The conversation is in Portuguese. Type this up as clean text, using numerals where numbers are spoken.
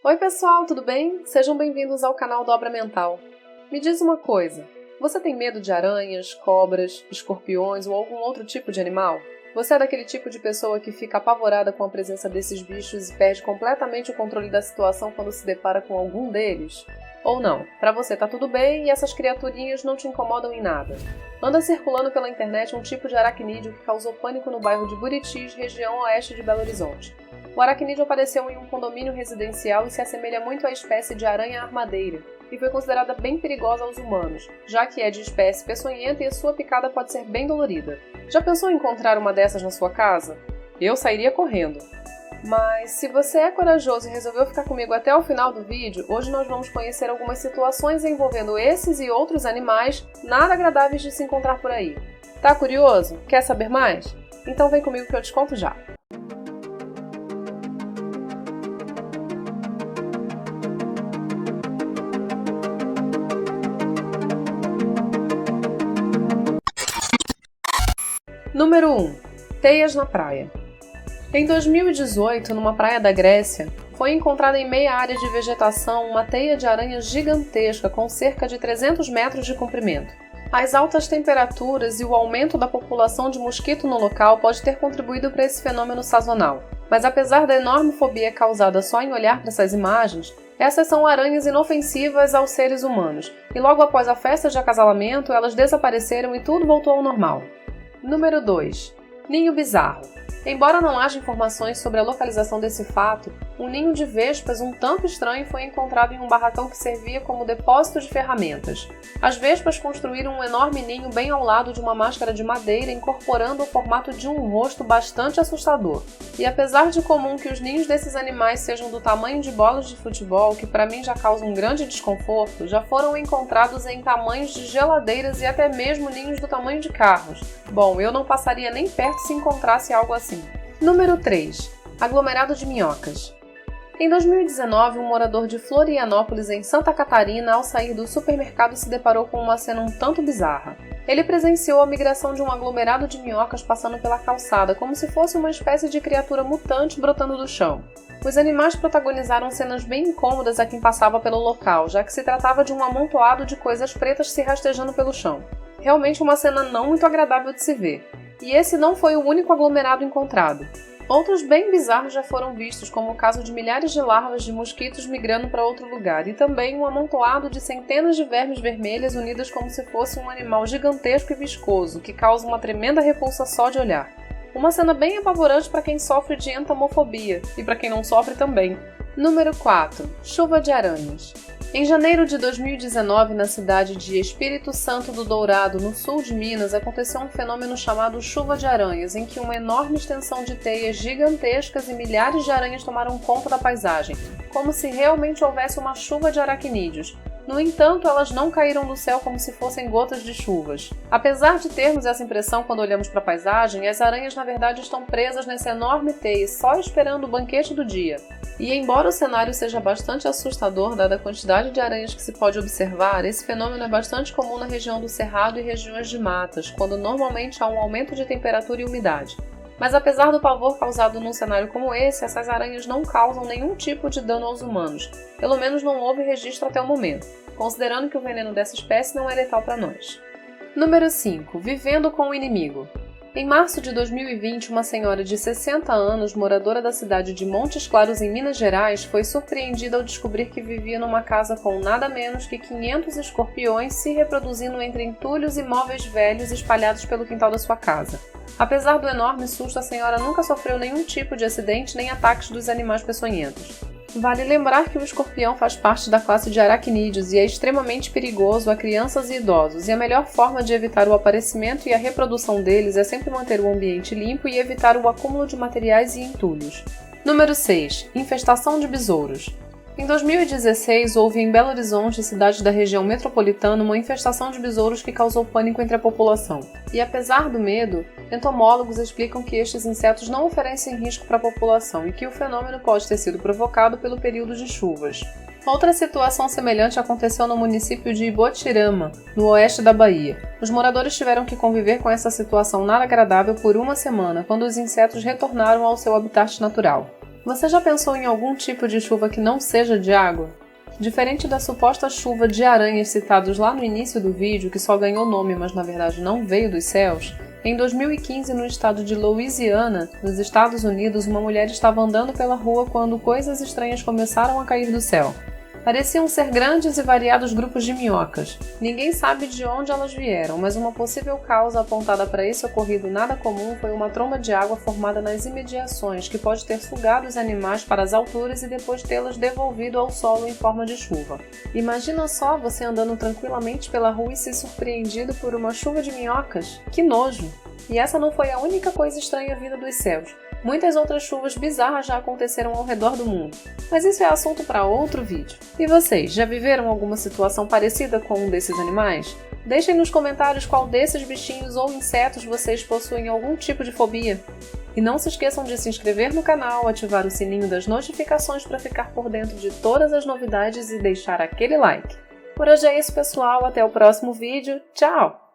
Oi pessoal, tudo bem? Sejam bem-vindos ao canal Dobra Mental. Me diz uma coisa, você tem medo de aranhas, cobras, escorpiões ou algum outro tipo de animal? Você é daquele tipo de pessoa que fica apavorada com a presença desses bichos e perde completamente o controle da situação quando se depara com algum deles? Ou não, pra você tá tudo bem e essas criaturinhas não te incomodam em nada. Anda circulando pela internet um tipo de aracnídeo que causou pânico no bairro de Buritis, região oeste de Belo Horizonte. O aracnídeo apareceu em um condomínio residencial e se assemelha muito à espécie de aranha-armadeira, e foi considerada bem perigosa aos humanos, já que é de espécie peçonhenta e a sua picada pode ser bem dolorida. Já pensou em encontrar uma dessas na sua casa? Eu sairia correndo. Mas se você é corajoso e resolveu ficar comigo até o final do vídeo, hoje nós vamos conhecer algumas situações envolvendo esses e outros animais nada agradáveis de se encontrar por aí. Tá curioso? Quer saber mais? Então vem comigo que eu te conto já. Número 1. Teias na praia. Em 2018, numa praia da Grécia, foi encontrada em meia área de vegetação uma teia de aranha gigantesca com cerca de 300 metros de comprimento. As altas temperaturas e o aumento da população de mosquito no local pode ter contribuído para esse fenômeno sazonal. Mas apesar da enorme fobia causada só em olhar para essas imagens, essas são aranhas inofensivas aos seres humanos, e logo após a festa de acasalamento elas desapareceram e tudo voltou ao normal. Número 2. Ninho bizarro. Embora não haja informações sobre a localização desse fato, um ninho de vespas um tanto estranho foi encontrado em um barracão que servia como depósito de ferramentas. As vespas construíram um enorme ninho bem ao lado de uma máscara de madeira, incorporando o formato de um rosto bastante assustador. E apesar de comum que os ninhos desses animais sejam do tamanho de bolas de futebol, que para mim já causa um grande desconforto, já foram encontrados em tamanhos de geladeiras e até mesmo ninhos do tamanho de carros. Bom, eu não passaria nem perto se encontrasse algo assim. Número 3. Aglomerado de minhocas. Em 2019, um morador de Florianópolis, em Santa Catarina, ao sair do supermercado se deparou com uma cena um tanto bizarra. Ele presenciou a migração de um aglomerado de minhocas passando pela calçada, como se fosse uma espécie de criatura mutante brotando do chão. Os animais protagonizaram cenas bem incômodas a quem passava pelo local, já que se tratava de um amontoado de coisas pretas se rastejando pelo chão. Realmente uma cena não muito agradável de se ver. E esse não foi o único aglomerado encontrado. Outros bem bizarros já foram vistos, como o caso de milhares de larvas de mosquitos migrando para outro lugar, e também um amontoado de centenas de vermes vermelhas unidas como se fosse um animal gigantesco e viscoso, que causa uma tremenda repulsa só de olhar. Uma cena bem apavorante para quem sofre de entomofobia, e para quem não sofre também. Número 4. Chuva de aranhas. Em janeiro de 2019, na cidade de Espírito Santo do Dourado, no sul de Minas, aconteceu um fenômeno chamado chuva de aranhas, em que uma enorme extensão de teias gigantescas e milhares de aranhas tomaram conta da paisagem, como se realmente houvesse uma chuva de aracnídeos. No entanto, elas não caíram do céu como se fossem gotas de chuvas. Apesar de termos essa impressão quando olhamos para a paisagem, as aranhas na verdade estão presas nessa enorme teia, só esperando o banquete do dia. E embora o cenário seja bastante assustador, dada a quantidade de aranhas que se pode observar, esse fenômeno é bastante comum na região do Cerrado e regiões de matas, quando normalmente há um aumento de temperatura e umidade. Mas apesar do pavor causado num cenário como esse, essas aranhas não causam nenhum tipo de dano aos humanos. Pelo menos não houve registro até o momento, considerando que o veneno dessa espécie não é letal para nós. Número 5. Vivendo com o inimigo. Em março de 2020, uma senhora de 60 anos, moradora da cidade de Montes Claros, em Minas Gerais, foi surpreendida ao descobrir que vivia numa casa com nada menos que 500 escorpiões se reproduzindo entre entulhos e móveis velhos espalhados pelo quintal da sua casa. Apesar do enorme susto, a senhora nunca sofreu nenhum tipo de acidente nem ataques dos animais peçonhentos. Vale lembrar que o escorpião faz parte da classe de aracnídeos e é extremamente perigoso a crianças e idosos, e a melhor forma de evitar o aparecimento e a reprodução deles é sempre manter o ambiente limpo e evitar o acúmulo de materiais e entulhos. Número 6. Infestação de besouros. Em 2016, houve em Belo Horizonte, cidade da região metropolitana, uma infestação de besouros que causou pânico entre a população. E apesar do medo, entomólogos explicam que estes insetos não oferecem risco para a população e que o fenômeno pode ter sido provocado pelo período de chuvas. Outra situação semelhante aconteceu no município de Ibotirama, no oeste da Bahia. Os moradores tiveram que conviver com essa situação nada agradável por uma semana, quando os insetos retornaram ao seu habitat natural. Você já pensou em algum tipo de chuva que não seja de água? Diferente da suposta chuva de aranhas citados lá no início do vídeo, que só ganhou nome, mas na verdade não veio dos céus, em 2015, no estado de Louisiana, nos Estados Unidos, uma mulher estava andando pela rua quando coisas estranhas começaram a cair do céu. Pareciam ser grandes e variados grupos de minhocas. Ninguém sabe de onde elas vieram, mas uma possível causa apontada para esse ocorrido nada comum foi uma tromba de água formada nas imediações, que pode ter sugado os animais para as alturas e depois tê-las devolvido ao solo em forma de chuva. Imagina só você andando tranquilamente pela rua e ser surpreendido por uma chuva de minhocas? Que nojo! E essa não foi a única coisa estranha vinda dos céus. Muitas outras chuvas bizarras já aconteceram ao redor do mundo, mas isso é assunto para outro vídeo. E vocês, já viveram alguma situação parecida com um desses animais? Deixem nos comentários qual desses bichinhos ou insetos vocês possuem algum tipo de fobia. E não se esqueçam de se inscrever no canal, ativar o sininho das notificações para ficar por dentro de todas as novidades e deixar aquele like. Por hoje é isso, pessoal, até o próximo vídeo, tchau!